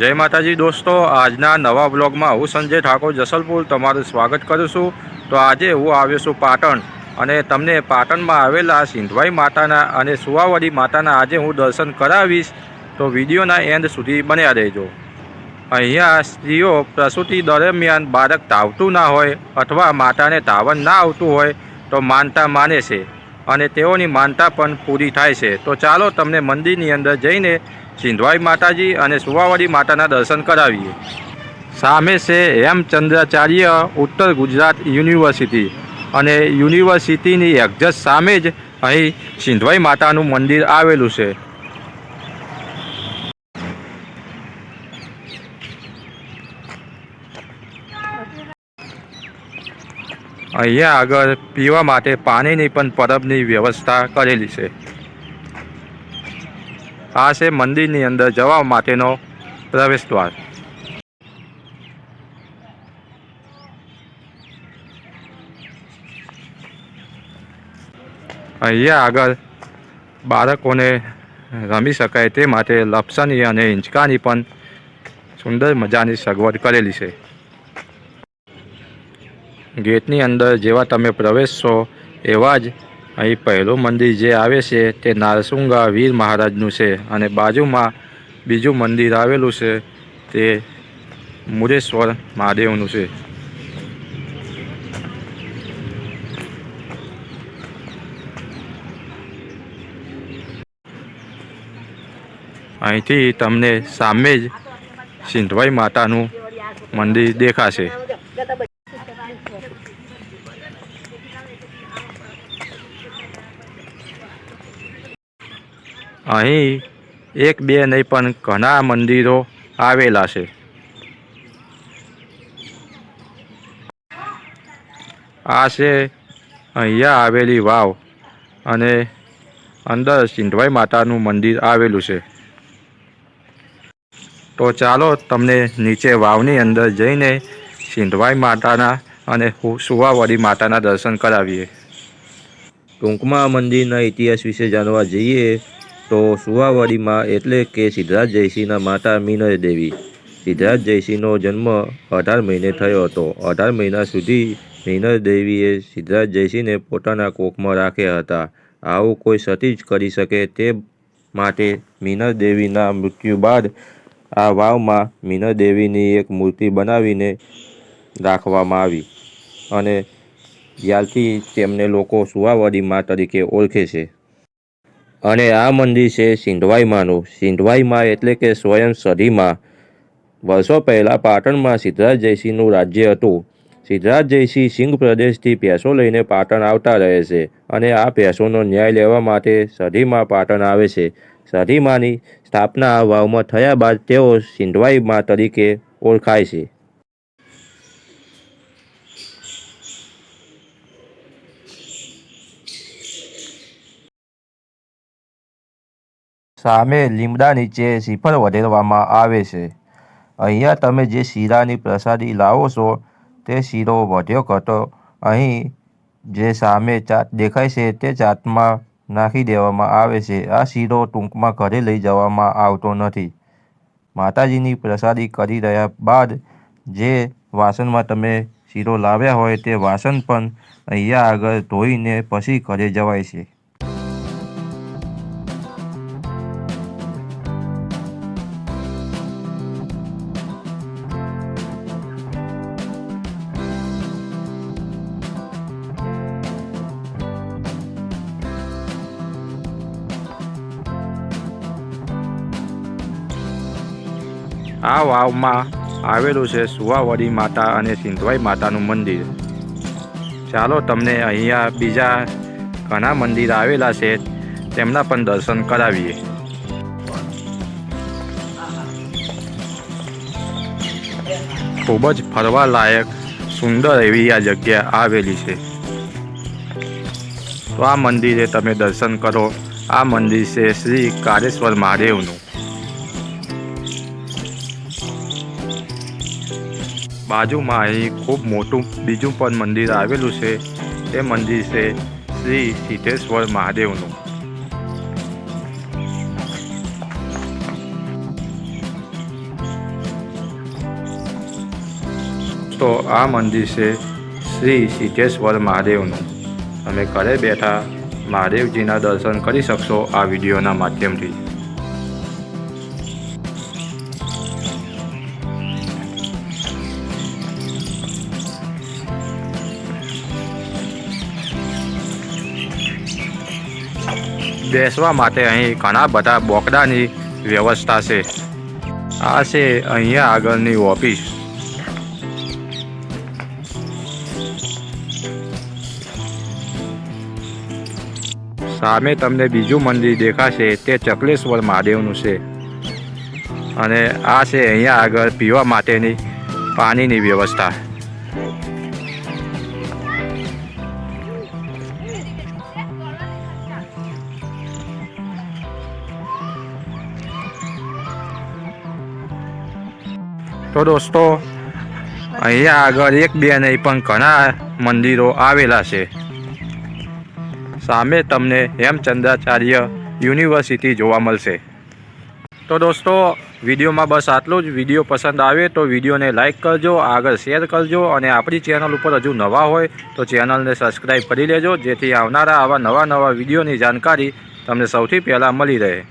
જય માતાજી દોસ્તો, આજના નવા બ્લોગમાં હું સંજય ઠાકોર જસલપુર તમારું સ્વાગત કરું છું। તો આજે હું આવ્યો છું પાટણ અને તમને પાટણમાં આવેલા સિંધવાઈ માતાના અને સુવાવડી માતાના આજે હું દર્શન કરાવીશ। તો વિડીયોના એન્ડ સુધી બન્યા રહેજો। અહીંયા સ્ત્રીઓ પ્રસૂતિ દરમિયાન બાળક ધાવતું ના હોય અથવા માતાને ધાવણ ના આવતું હોય તો માનતા માને છે અને તેઓની માનતા પણ પૂરી થાય છે। તો ચાલો તમને મંદિરની અંદર જઈને સિંધવાઈ માતાજી અને સુવાવડી માતાના દર્શન કરાવીએ। સામે છે હેમચંદ્રાચાર્ય ઉત્તર ગુજરાત યુનિવર્સિટી અને યુનિવર્સિટીની એક્ઝેક્ટ સામે જ અહીં સિંધવાઈ માતાનું મંદિર આવેલું છે। અહીંયા આગળ પીવા માટે પાણીની પણ પરબની વ્યવસ્થા કરેલી છે। આ છે મંદિરની અંદર જવા માટેનો પ્રવેશ દ્વાર। અહીંયા આગળ બાળકોને રમી શકાય તે માટે લપસણી અને હિંચકાની પણ સુંદર મજાની સગવડ કરેલી છે। ગેટની અંદર જેવા તમે પ્રવેશશો એવા જ અહીં પહેલું મંદિર જે આવે છે તે નારસુંગા વીર મહારાજનું છે અને બાજુમાં બીજું મંદિર આવેલું છે તે મુરેશ્વર મહાદેવનું છે। અહીંથી તમને સામે જ સિંધવાઈ માતાનું મંદિર દેખાશે। અહીં એક બે નહીં પણ ઘણા મંદિરો આવેલા છે। આ છે અહીંયા આવેલી વાવ અને અંદર સિંધવાઈ માતાનું મંદિર આવેલું છે। તો ચાલો તમને નીચે વાવની અંદર જઈને સિંધવાઈ માતાના અને સુવાવડી માતાના દર્શન કરાવીએ। ટૂંકમાં મંદિરના ઇતિહાસ વિશે જાણવા જઈએ તો સુવાવડીમાં એટલે કે સિદ્ધરાજ જયસિંહના માતા મીનળ દેવી। સિદ્ધરાજ જયસિંહનો જન્મ 18 મહિને થયો હતો। 18 મહિના સુધી મીનળ દેવીએ સિદ્ધરાજ જયસિંહને પોતાના કોખમાં રાખ્યા હતા। આવું કોઈ સતી જ કરી શકે તે માટે મીનળ દેવીના મૃત્યુ બાદ આ વાવમાં મીનળ દેવીની એક મૂર્તિ બનાવીને રાખવામાં આવી અને ત્યારથી તેમને લોકો સુવાવડી મા તરીકે ઓળખે છે। અને આ મંદિર છે સિંધવાઈ માનું। સિંધવાઈ મા એટલે કે સ્વયં સધી મા। વર્ષો પહેલાં પાટણમાં સિદ્ધરાજ જયસિંહનું રાજ્ય હતું। સિદ્ધરાજ જયસિંહ સિંધ પ્રદેશથી ભેંસો લઈને પાટણ આવતા રહે છે અને આ ભેંસોનો ન્યાય લેવા માટે સધી મા પાટણ આવે છે। સધી માની સ્થાપના આ વાવમાં થયા બાદ તેઓ સિંધવાઈ મા તરીકે ઓળખાય છે। સામે લીમડા નીચે શ્રીફળ વધેરવામાં આવે છે। અહીંયા તમે જે શીરાની પ્રસાદી લાવો છો તે શીરો વધ્યો ઘટો અહીં જે સામે ચાટ દેખાય છે તે ચાટમાં નાખી દેવામાં આવે છે। આ શીરો ટૂંકમાં ઘરે લઈ જવામાં આવતો નથી। માતાજીની પ્રસાદી કરી રહ્યા બાદ જે વાસણમાં તમે શીરો લાવ્યા હોય તે વાસણ પણ અહીંયા આગળ ધોઈને પછી ઘરે જવાય છે। આ વાવમાં આવેલું છે સુવાવડી માતા અને સિંધવાઈ માતાનું મંદિર। ચાલો તમને અહીંયા બીજા ઘણા મંદિર આવેલા છે તેમના પણ દર્શન કરાવીએ। ખૂબ જ ફરવા લાયક સુંદર એવી આ જગ્યા આવેલી છે। તો આ મંદિરે તમે દર્શન કરો। આ મંદિર છે શ્રી કાળેશ્વર મહાદેવનું। બાજુમાં અહીં ખૂબ મોટું બીજું પણ મંદિર આવેલું છે। તે મંદિર છે શ્રી સિદ્ધેશ્વર મહાદેવનું। દોસ્તો, આ મંદિર છે શ્રી સિદ્ધેશ્વર મહાદેવનું. તમે ઘરે બેઠા મહાદેવજીના દર્શન કરી શકશો આ વિડીયોના માધ્યમથી. બેસવા માટે અહીં ઘણા બધા બોકડાની વ્યવસ્થા છે. આ છે અહીંયા આગળની ઓફિસ. સામે તમને બીજું મંદિર દેખાશે તે ચકલેશ્વર મહાદેવનું છે. અને આ છે અહીંયા આગળ પીવા માટેની પાણીની વ્યવસ્થા. તો દોસ્તો, અહીંયા આગળ એક બે નહીં પણ ઘણા મંદિરો આવેલા છે. સામે તમને હેમચંદ્રાચાર્ય યુનિવર્સિટી જોવા મળશે. તો દોસ્તો, વિડીયોમાં બસ આટલું જ. વિડીયો પસંદ આવે તો વિડીયોને લાઇક કરજો, આગળ શેર કરજો અને આપણી ચેનલ ઉપર હજુ નવા હોય તો ચેનલને સબસ્ક્રાઈબ કરી લેજો, જેથી આવનારા આવા નવા વિડીયોની જાણકારી તમને સૌથી પહેલાં મળી રહે.